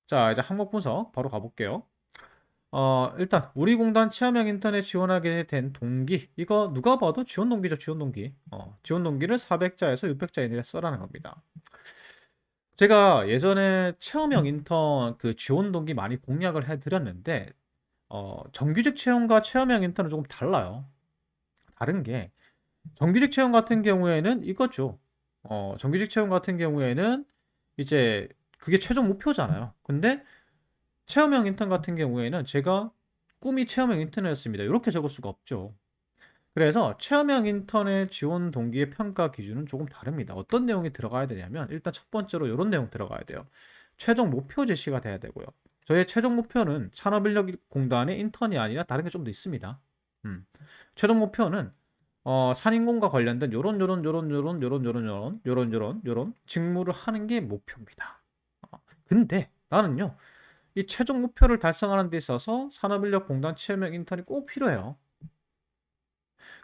자, 이제 항목 분석 바로 가볼게요. 일단 우리 공단 체험형 인턴에 지원하게 된 동기, 이거 누가 봐도 지원 동기죠, 지원 동기. 지원 동기를 400자에서 600자 이내에 써라는 겁니다. 제가 예전에 체험형 인턴 그 지원 동기 많이 공략을 해드렸는데, 정규직 채용과 체험형 인턴은 조금 달라요. 다른 게 정규직 채용 같은 경우에는 이거죠. 정규직 채용 같은 경우에는 이제 그게 최종 목표잖아요. 근데 체험형 인턴 같은 경우에는 제가 꿈이 체험형 인턴이었습니다. 이렇게 적을 수가 없죠. 그래서 체험형 인턴의 지원 동기의 평가 기준은 조금 다릅니다. 어떤 내용이 들어가야 되냐면 일단 첫 번째로 이런 내용 들어가야 돼요. 최종 목표 제시가 돼야 되고요. 저의 최종 목표는 산업인력공단의 인턴이 아니라 다른 게 좀 더 있습니다. 최종 목표는 산인공과 관련된 요런 직무를 하는 게 목표입니다. 근데 나는요, 이 최종 목표를 달성하는 데 있어서 산업인력공단 체험형 인턴이 꼭 필요해요.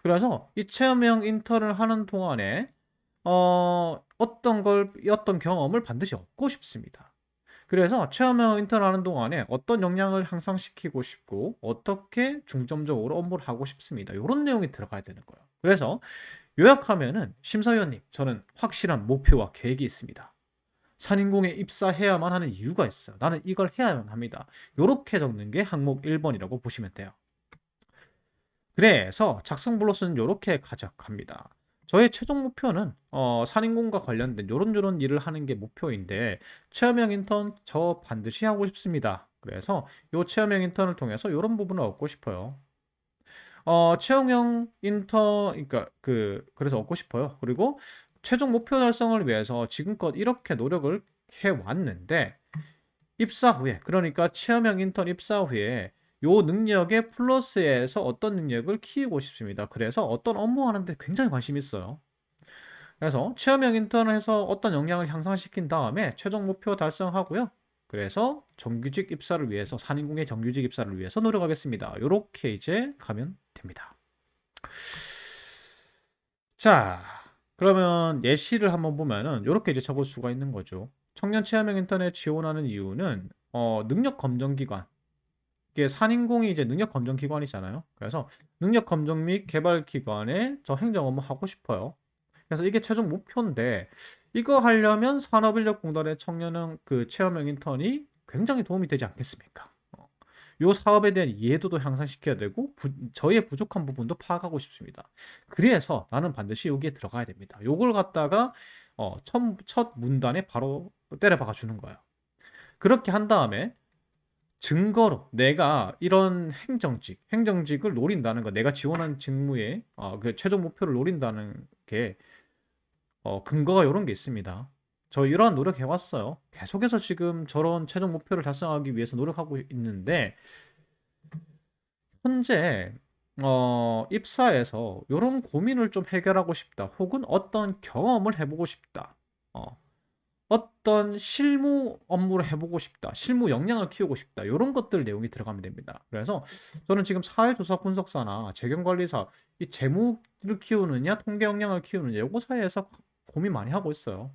그래서 이 체험형 인턴을 하는 동안에 어떤 경험을 반드시 얻고 싶습니다. 그래서 체험형 인턴을 하는 동안에 어떤 역량을 향상시키고 싶고 어떻게 중점적으로 업무를 하고 싶습니다. 이런 내용이 들어가야 되는 거예요. 그래서 요약하면은 심사위원님, 저는 확실한 목표와 계획이 있습니다. 산인공에 입사해야만 하는 이유가 있어요. 나는 이걸 해야만 합니다. 이렇게 적는 게 항목 1번이라고 보시면 돼요. 그래서 작성 블록은 이렇게 가져갑니다. 저의 최종 목표는 산인공과 관련된 요런 일을 하는 게 목표인데 체험형 인턴 저 반드시 하고 싶습니다. 그래서 요 체험형 인턴을 통해서 이런 부분을 얻고 싶어요. 체험형 인턴 그러니까 그래서 얻고 싶어요. 그리고 최종 목표 달성을 위해서 지금껏 이렇게 노력을 해 왔는데 입사 후에 그러니까 체험형 인턴 입사 후에 요 능력에 플러스해서 어떤 능력을 키우고 싶습니다. 그래서 어떤 업무 하는데 굉장히 관심이 있어요. 그래서 체험형 인턴을 해서 어떤 역량을 향상시킨 다음에 최종 목표 달성하고요. 그래서 정규직 입사를 위해서 산인공의 정규직 입사를 위해서 노력하겠습니다. 요렇게 이제 가면 됩니다. 자, 그러면 예시를 한번 보면은 요렇게 이제 적을 수가 있는 거죠. 청년 체험형 인턴에 지원하는 이유는 능력 검정 기관. 이게 산인공이 이제 능력 검정 기관이잖아요. 그래서 능력 검정 및 개발 기관에 저 행정 업무 하고 싶어요. 그래서 이게 최종 목표인데 이거 하려면 산업인력공단의 청년형 그 체험형 인턴이 굉장히 도움이 되지 않겠습니까? 요 사업에 대한 이해도도 향상시켜야 되고 저희의 부족한 부분도 파악하고 싶습니다. 그래서 나는 반드시 여기에 들어가야 됩니다. 요걸 갖다가 첫 문단에 바로 때려박아 주는 거예요. 그렇게 한 다음에 증거로 내가 이런 행정직을 노린다는 거, 내가 지원한 직무의 그 최종 목표를 노린다는 게 근거가 이런 게 있습니다. 저 이러한 노력해 왔어요. 계속해서 지금 저런 최종 목표를 달성하기 위해서 노력하고 있는데 현재 입사에서 이런 고민을 좀 해결하고 싶다. 혹은 어떤 경험을 해보고 싶다. 어, 어떤 실무 업무를 해보고 싶다. 실무 역량을 키우고 싶다. 이런 것들 내용이 들어가면 됩니다. 그래서 저는 지금 사회조사 분석사나 재경관리사 이 재무를 키우느냐, 통계 역량을 키우느냐 요거 사이에서 고민 많이 하고 있어요.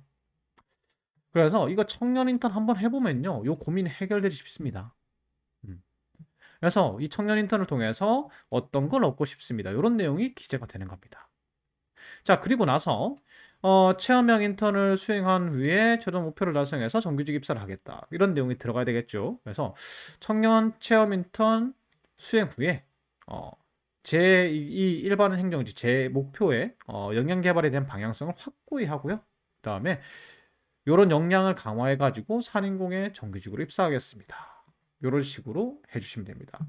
그래서 이거 청년 인턴 한번 해보면요, 요 고민이 해결되지 싶습니다. 음. 그래서 이 청년 인턴을 통해서 어떤 걸 얻고 싶습니다. 이런 내용이 기재가 되는 겁니다. 자, 그리고 나서 체험형 인턴을 수행한 후에 최종 목표를 달성해서 정규직 입사를 하겠다. 이런 내용이 들어가야 되겠죠. 그래서 청년 체험 인턴 수행 후에 이 일반 행정직 제 목표의 역량 개발에 대한 방향성을 확고히 하고요. 그다음에 이런 역량을 강화해 가지고 산인공의 정규직으로 입사하겠습니다. 이런 식으로 해주시면 됩니다.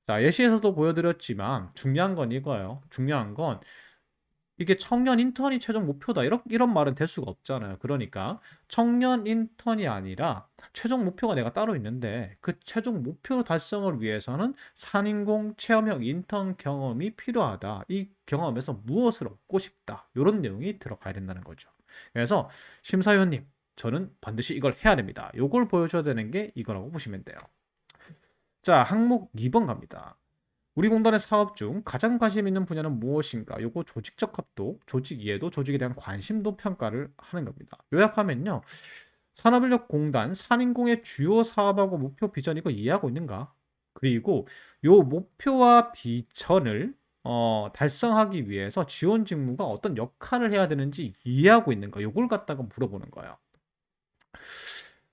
자, 예시에서도 보여드렸지만 중요한 건 이거예요. 중요한 건 이게 청년 인턴이 최종 목표다. 이런 말은 될 수가 없잖아요. 그러니까 청년 인턴이 아니라 최종 목표가 내가 따로 있는데 그 최종 목표 달성을 위해서는 산인공 체험형 인턴 경험이 필요하다. 이 경험에서 무엇을 얻고 싶다. 이런 내용이 들어가야 된다는 거죠. 그래서 심사위원님, 저는 반드시 이걸 해야 됩니다. 이걸 보여줘야 되는 게 이거라고 보시면 돼요. 자, 항목 2번 갑니다. 우리 공단의 사업 중 가장 관심 있는 분야는 무엇인가? 요거 조직적 합도, 조직 이해도, 조직에 대한 관심도 평가를 하는 겁니다. 요약하면요. 산업인력공단 산인공의 주요 사업하고 목표 비전 이거 이해하고 있는가? 그리고 요 목표와 비전을 달성하기 위해서 지원 직무가 어떤 역할을 해야 되는지 이해하고 있는가? 요걸 갖다가 물어보는 거예요.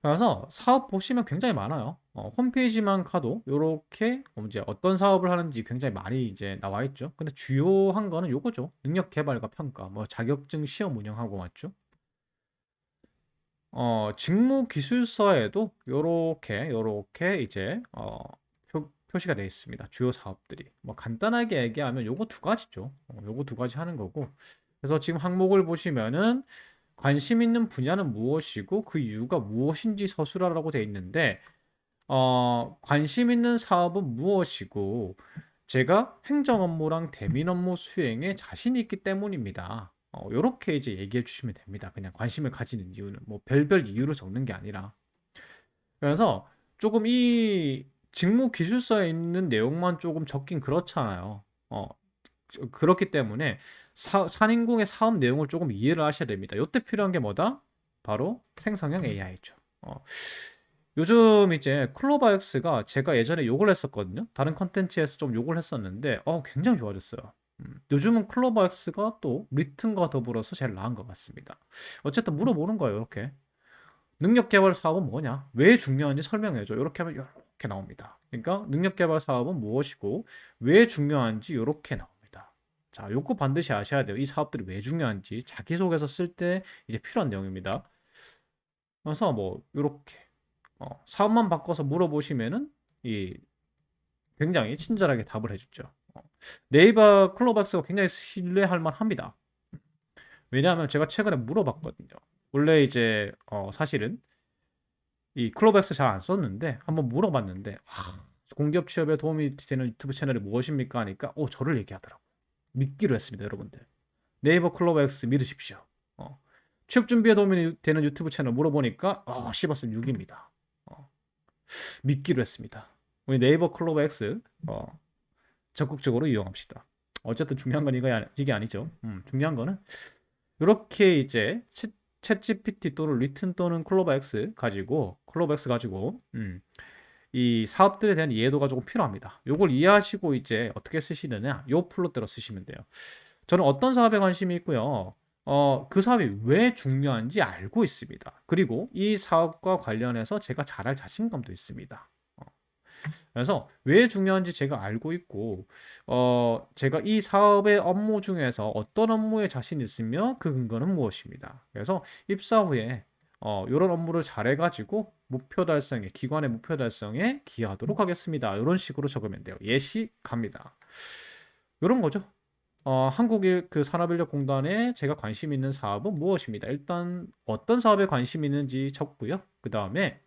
그래서 사업 보시면 굉장히 많아요. 홈페이지만 가도 요렇게 이제 어떤 사업을 하는지 굉장히 많이 이제 나와 있죠. 근데 주요한 거는 요거죠. 능력 개발과 평가, 뭐 자격증 시험 운영하고 맞죠? 직무 기술서에도 요렇게 이제 표시가 되어 있습니다. 주요 사업들이. 뭐 간단하게 얘기하면 요거 두 가지죠. 요거 두 가지 하는 거고. 그래서 지금 항목을 보시면은 관심 있는 분야는 무엇이고 그 이유가 무엇인지 서술하라고 되어 있는데 관심 있는 사업은 무엇이고 제가 행정 업무랑 대민 업무 수행에 자신이 있기 때문입니다. 요렇게 이제 얘기해 주시면 됩니다. 그냥 관심을 가지는 이유는 뭐 별별 이유로 적는 게 아니라. 그래서 조금 이 직무 기술서에 있는 내용만 조금 적긴 그렇잖아요. 그렇기 때문에 산인공의 사업 내용을 조금 이해를 하셔야 됩니다. 요때 필요한 게 뭐다? 바로 생성형 AI죠. 요즘 이제 클로바엑스가 제가 예전에 욕을 했었거든요. 다른 컨텐츠에서 좀 욕을 했었는데 굉장히 좋아졌어요. 요즘은 클로바엑스가 또 리튼과 더불어서 제일 나은 것 같습니다. 어쨌든 물어보는 거예요. 이렇게 능력 개발 사업은 뭐냐? 왜 중요한지 설명해줘. 이렇게 하면 이렇게 나옵니다. 그러니까 능력 개발 사업은 무엇이고 왜 중요한지 이렇게 나옵니다. 자, 요거 반드시 아셔야 돼요. 이 사업들이 왜 중요한지 자기소개서 쓸 때 이제 필요한 내용입니다. 그래서 뭐 이렇게 사업만 바꿔서 물어보시면은 이 굉장히 친절하게 답을 해주죠. 네이버 클로박스가 굉장히 신뢰할 만합니다. 왜냐하면 제가 최근에 물어봤거든요. 원래 이제 사실은 이 클로박스 잘 안 썼는데 한번 물어봤는데 공기업 취업에 도움이 되는 유튜브 채널이 무엇입니까 하니까 저를 얘기하더라고. 믿기로 했습니다, 여러분들. 네이버 클로박스 믿으십시오. 취업 준비에 도움이 되는 유튜브 채널 물어보니까 씹었으면 6입니다. 믿기로 했습니다. 우리 네이버 클로버 X 적극적으로 이용합시다. 어쨌든 중요한 건 이게 아니죠. 중요한 거는 이렇게 이제 챗 GPT 또는 리튼 또는 클로버 X 가지고 이 사업들에 대한 이해도가 조금 필요합니다. 요걸 이해하시고 이제 어떻게 쓰시느냐 요 플롯대로 쓰시면 돼요. 저는 어떤 사업에 관심이 있고요. 그 사업이 왜 중요한지 알고 있습니다. 그리고 이 사업과 관련해서 제가 잘할 자신감도 있습니다. 그래서 왜 중요한지 제가 알고 있고, 제가 이 사업의 업무 중에서 어떤 업무에 자신 있으며 그 근거는 무엇입니다. 그래서 입사 후에 이런 업무를 잘해가지고 목표 달성에, 기관의 목표 달성에 기여하도록 하겠습니다. 이런 식으로 적으면 돼요. 예시 갑니다. 이런 거죠. 한국의 그 산업인력공단에 제가 관심 있는 사업은 무엇입니다. 일단 어떤 사업에 관심 있는지 적고요. 그 다음에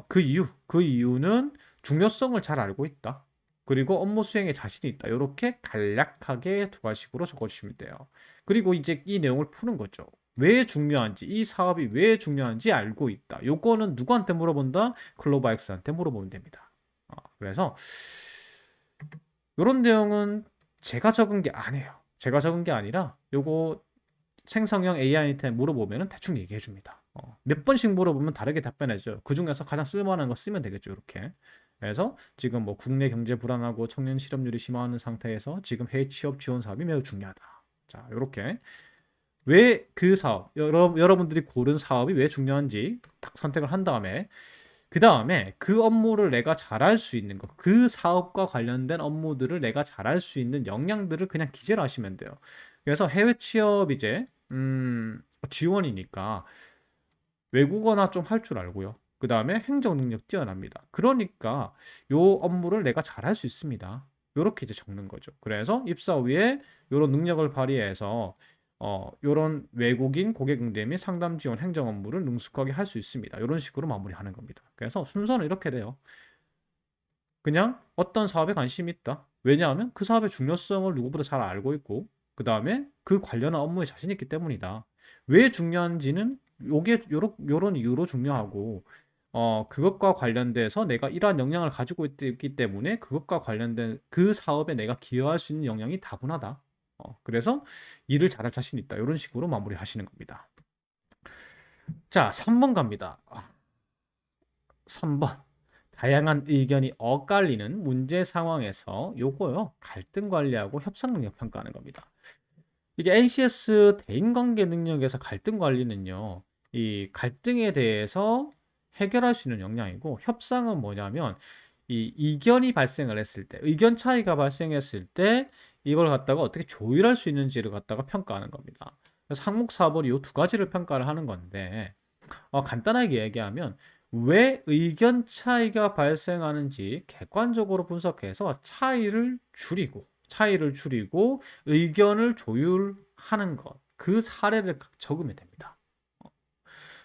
그 이유는 중요성을 잘 알고 있다. 그리고 업무 수행에 자신이 있다. 이렇게 간략하게 두 가지식으로 적어주시면 돼요. 그리고 이제 이 내용을 푸는 거죠. 왜 중요한지, 이 사업이 왜 중요한지 알고 있다. 요거는 누구한테 물어본다? 클로바엑스한테 물어보면 됩니다. 그래서 이런 내용은 제가 적은 게 아니에요. 제가 적은 게 아니라 요거 생성형 AI한테 물어보면 대충 얘기해 줍니다. 몇 번씩 물어보면 다르게 답변해줘요. 그 중에서 가장 쓸만한 거 쓰면 되겠죠. 이렇게. 그래서 지금 뭐 국내 경제 불안하고 청년 실업률이 심화하는 상태에서 지금 해외 취업 지원 사업이 매우 중요하다. 자, 이렇게 왜 그 사업, 여러분들이 고른 사업이 왜 중요한지 딱 선택을 한 다음에 그 다음에 그 업무를 내가 잘할 수 있는 것, 그 사업과 관련된 업무들을 내가 잘할 수 있는 역량들을 그냥 기재를 하시면 돼요. 그래서 해외 취업 이제 지원이니까 외국어나 좀 할 줄 알고요. 그 다음에 행정 능력 뛰어납니다. 그러니까 요 업무를 내가 잘할 수 있습니다. 요렇게 이제 적는 거죠. 그래서 입사 후에 요런 능력을 발휘해서 요런 외국인 고객 응대 및 상담 지원 행정 업무를 능숙하게 할 수 있습니다. 요런 식으로 마무리하는 겁니다. 그래서 순서는 이렇게 돼요. 그냥 어떤 사업에 관심이 있다. 왜냐하면 그 사업의 중요성을 누구보다 잘 알고 있고 그 다음에 그 관련한 업무에 자신 있기 때문이다. 왜 중요한지는 요런 이유로 중요하고 그것과 관련돼서 내가 이러한 역량을 가지고 있기 때문에 그것과 관련된 그 사업에 내가 기여할 수 있는 역량이 다분하다. 그래서 일을 잘할 자신 있다. 이런 식으로 마무리하시는 겁니다. 자, 3번 갑니다. 3번. 다양한 의견이 엇갈리는 문제 상황에서 요거요. 갈등 관리하고 협상 능력 평가하는 겁니다. 이게 NCS 대인관계 능력에서 갈등 관리는요. 이 갈등에 대해서 해결할 수 있는 역량이고 협상은 뭐냐면 이 이견이 발생을 했을 때, 의견 차이가 발생했을 때 이걸 갖다가 어떻게 조율할 수 있는지를 갖다가 평가하는 겁니다. 그래서 항목 4번이 이 두 가지를 평가를 하는 건데 간단하게 얘기하면 왜 의견 차이가 발생하는지 객관적으로 분석해서 차이를 줄이고 의견을 조율하는 것, 그 사례를 적으면 됩니다.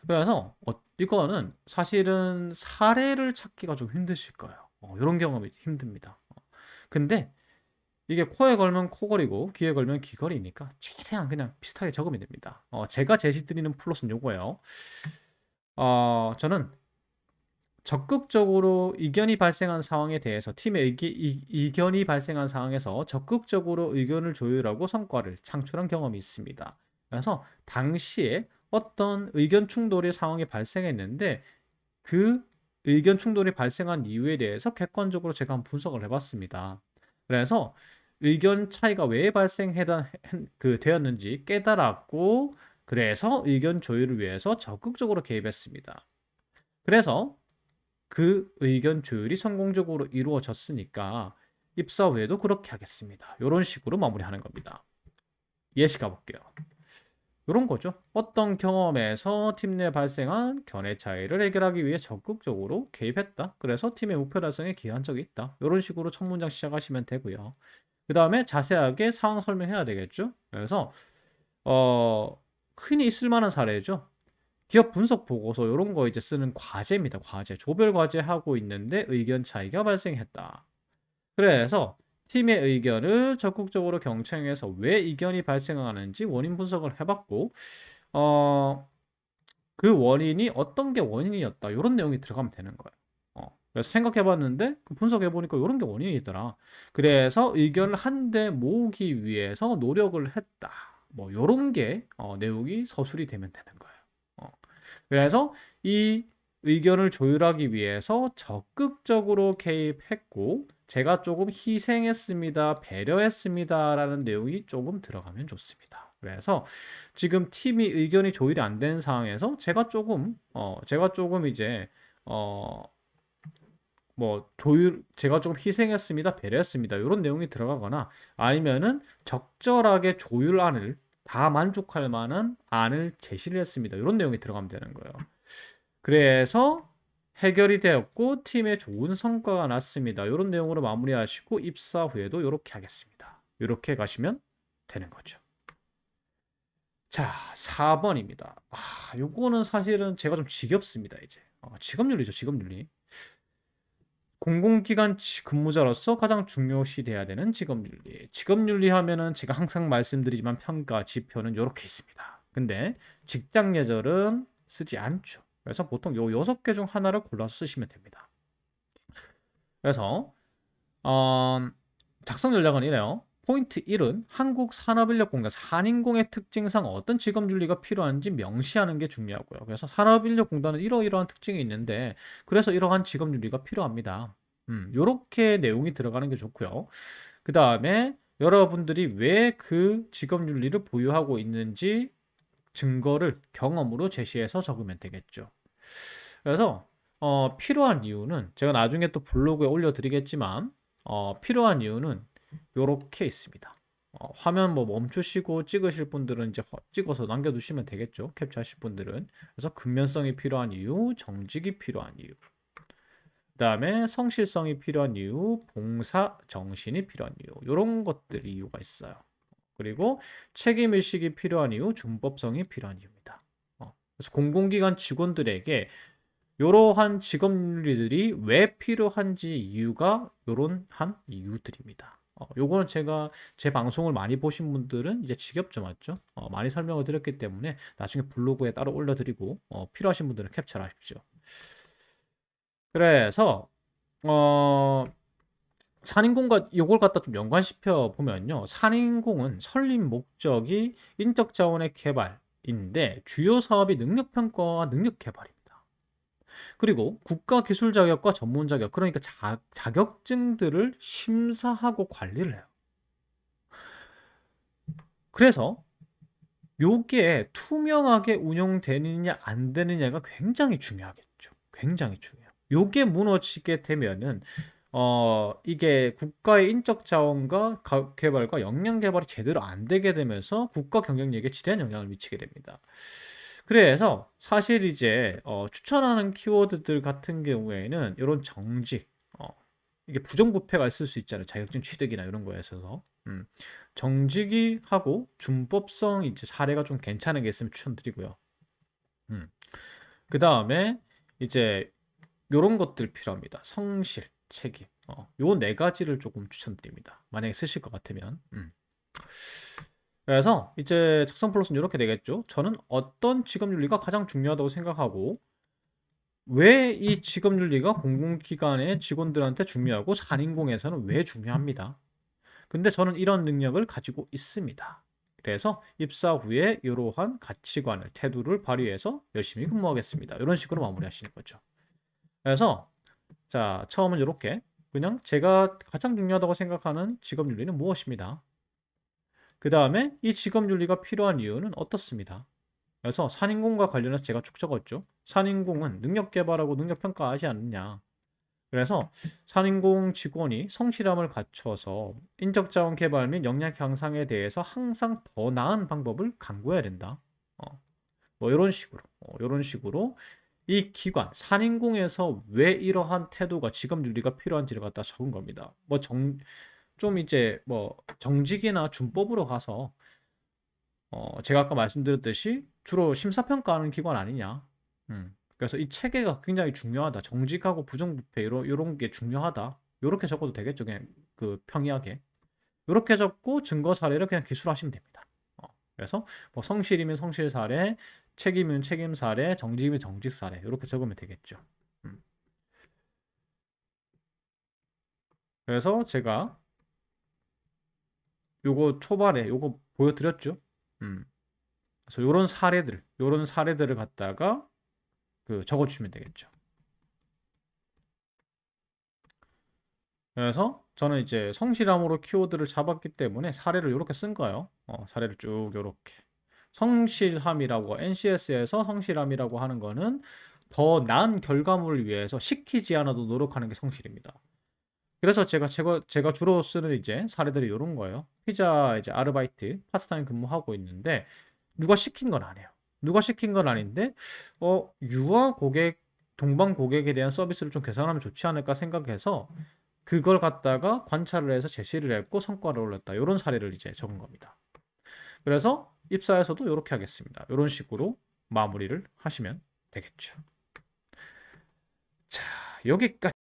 그래서 이거는 사실은 사례를 찾기가 좀 힘드실 거예요. 이런 경험이 힘듭니다. 근데 이게 코에 걸면 코걸이고 귀에 걸면 귀걸이니까 최대한 그냥 비슷하게 적으면 됩니다. 제가 제시드리는 플롯은 요거예요. 저는 적극적으로 이견이 발생한 상황에 대해서 팀의 이견이 발생한 상황에서 적극적으로 의견을 조율하고 성과를 창출한 경험이 있습니다. 그래서 당시에 어떤 의견 충돌의 상황이 발생했는데 그 의견 충돌이 발생한 이유에 대해서 객관적으로 제가 한번 분석을 해봤습니다. 그래서 의견 차이가 왜 되었는지 깨달았고 그래서 의견 조율을 위해서 적극적으로 개입했습니다. 그래서 그 의견 조율이 성공적으로 이루어졌으니까 입사 후에도 그렇게 하겠습니다. 이런 식으로 마무리하는 겁니다. 예시 가볼게요. 이런 거죠. 어떤 경험에서 팀 내 발생한 견해 차이를 해결하기 위해 적극적으로 개입했다. 그래서 팀의 목표 달성에 기여한 적이 있다. 이런 식으로 첫 문장 시작하시면 되고요. 그 다음에 자세하게 상황 설명해야 되겠죠. 그래서 흔히 있을 만한 사례죠. 기업 분석 보고서 이런 거 이제 쓰는 과제입니다. 과제. 조별 과제 하고 있는데 의견 차이가 발생했다. 그래서 팀의 의견을 적극적으로 경청해서 왜 이견이 발생하는지 원인 분석을 해봤고, 어, 그 원인이 어떤 게 원인이었다. 이런 내용이 들어가면 되는 거예요. 그래서 생각해봤는데 분석해보니까 이런 게 원인이더라. 그래서 의견을 한데 모으기 위해서 노력을 했다. 뭐 이런 게 내용이 서술이 되면 되는 거예요. 어, 그래서 이 의견을 조율하기 위해서 적극적으로 개입했고 제가 조금 희생했습니다. 배려했습니다라는 내용이 조금 들어가면 좋습니다. 그래서 지금 팀이 의견이 조율이 안 되는 상황에서 제가 조금 이제 어 제가 조금 희생했습니다. 배려했습니다. 이런 내용이 들어가거나 아니면은 적절하게 조율안을 다 만족할 만한 안을 제시를 했습니다. 이런 내용이 들어가면 되는 거예요. 그래서 해결이 되었고 팀에 좋은 성과가 났습니다. 이런 내용으로 마무리하시고 입사 후에도 이렇게 하겠습니다. 이렇게 가시면 되는 거죠. 자, 4번입니다. 요거는 사실은 제가 좀 지겹습니다, 이제. 직업윤리죠, 직업윤리. 공공기관 근무자로서 가장 중요시돼야 되는 직업윤리. 직업윤리 하면은 제가 항상 말씀드리지만 평가 지표는 이렇게 있습니다. 근데 직장 예절은 쓰지 않죠. 그래서 보통 요 6개 중 하나를 골라서 쓰시면 됩니다. 그래서 작성 전략은 이래요. 포인트 1은 한국산업인력공단 산인공의 특징상 어떤 직업윤리가 필요한지 명시하는 게 중요하고요. 그래서 산업인력공단은 이러이러한 특징이 있는데 그래서 이러한 직업윤리가 필요합니다. 요렇게 내용이 들어가는 게 좋고요. 그 다음에 여러분들이 왜 그 직업윤리를 보유하고 있는지 증거를 경험으로 제시해서 적으면 되겠죠. 그래서 필요한 이유는 제가 나중에 또 블로그에 올려드리겠지만 필요한 이유는 이렇게 있습니다. 화면 뭐 멈추시고 찍으실 분들은 이제 찍어서 남겨두시면 되겠죠. 캡처하실 분들은. 그래서 근면성이 필요한 이유, 정직이 필요한 이유. 그다음에 성실성이 필요한 이유, 봉사 정신이 필요한 이유. 이런 것들이 이유가 있어요. 그리고 책임의식이 필요한 이유, 준법성이 필요한 이유입니다. 그래서 공공기관 직원들에게 이러한 직업윤리들이 왜 필요한지 이유가 이런 한 이유들입니다. 요거는 제가 제 방송을 많이 보신 분들은 이제 지겹죠, 맞죠? 많이 설명을 드렸기 때문에 나중에 블로그에 따로 올려드리고 필요하신 분들은 캡처를 하십시오. 그래서 어, 산인공과 요걸 갖다 좀 연관시켜 보면요. 산인공은 설립 목적이 인적 자원의 개발, 인데 주요 사업이 능력 평가와 능력 개발입니다. 그리고 국가 기술 자격과 전문 자격, 그러니까 자격증들을 심사하고 관리를 해요. 그래서 요게 투명하게 운영되느냐 안 되느냐가 굉장히 중요하겠죠. 굉장히 중요해요. 요게 무너지게 되면은 이게 국가의 인적 자원과 개발과 역량 개발이 제대로 안 되게 되면서 국가 경쟁력에 지대한 영향을 미치게 됩니다. 그래서 사실 이제 추천하는 키워드들 같은 경우에는 이런 정직, 이게 부정부패가 있을 수 있잖아요. 자격증 취득이나 이런 거에 있어서. 정직이 하고 준법성 이제 사례가 좀 괜찮은 게 있으면 추천드리고요. 음. 그 다음에 이제 요런 것들 필요합니다. 성실, 책임. 요 네 가지를 조금 추천드립니다. 만약에 쓰실 것 같으면. 그래서 이제 작성 플러스는 이렇게 되겠죠. 저는 어떤 직업윤리가 가장 중요하다고 생각하고 왜 이 직업윤리가 공공기관의 직원들한테 중요하고 산인공에서는 왜 중요합니다. 근데 저는 이런 능력을 가지고 있습니다. 그래서 입사 후에 이러한 가치관을, 태도를 발휘해서 열심히 근무하겠습니다. 이런 식으로 마무리하시는 거죠. 그래서 자, 처음은 이렇게 그냥 제가 가장 중요하다고 생각하는 직업윤리는 무엇입니다. 그 다음에 이 직업윤리가 필요한 이유는 어떻습니다. 그래서 산인공과 관련해서 제가 쭉 적었죠. 산인공은 능력 개발하고 능력 평가하지 않느냐. 그래서 산인공 직원이 성실함을 갖춰서 인적자원 개발 및 역량 향상에 대해서 항상 더 나은 방법을 강구해야 된다. 뭐 이런 식으로 이 기관 산인공에서 왜 이러한 태도가 직업윤리가 필요한지를 갖다 적은 겁니다. 좀 이제 뭐 정직이나 준법으로 가서 제가 아까 말씀드렸듯이 주로 심사평가하는 기관 아니냐. 그래서 이 체계가 굉장히 중요하다. 정직하고 부정부패 이런 게 중요하다. 이렇게 적어도 되겠죠. 그냥 그 평이하게. 이렇게 적고 증거 사례를 그냥 기술하시면 됩니다. 그래서 뭐 성실이면 성실 사례, 책임이면 책임 사례, 정직이면 정직 사례 이렇게 적으면 되겠죠. 음. 그래서 제가 요거 초반에 요거 보여드렸죠. 음. 그래서 요런 사례들을 갖다가 그 적어주시면 되겠죠. 그래서 저는 이제 성실함으로 키워드를 잡았기 때문에 사례를 이렇게 쓴 거예요. 사례를 쭉 이렇게. 성실함이라고 NCS에서 성실함이라고 하는 거는 더 나은 결과물을 위해서 시키지 않아도 노력하는 게 성실입니다. 그래서 제가 주로 쓰는 이제 사례들이 이런 거예요. 피자 이제 아르바이트 파트타임 근무하고 있는데 누가 시킨 건 아니에요. 누가 시킨 건 아닌데 유아 고객 동방 고객에 대한 서비스를 좀 개선하면 좋지 않을까 생각해서 그걸 갖다가 관찰을 해서 제시를 했고 성과를 올렸다. 이런 사례를 이제 적은 겁니다. 그래서 입사에서도 이렇게 하겠습니다. 이런 식으로 마무리를 하시면 되겠죠. 자, 여기까지.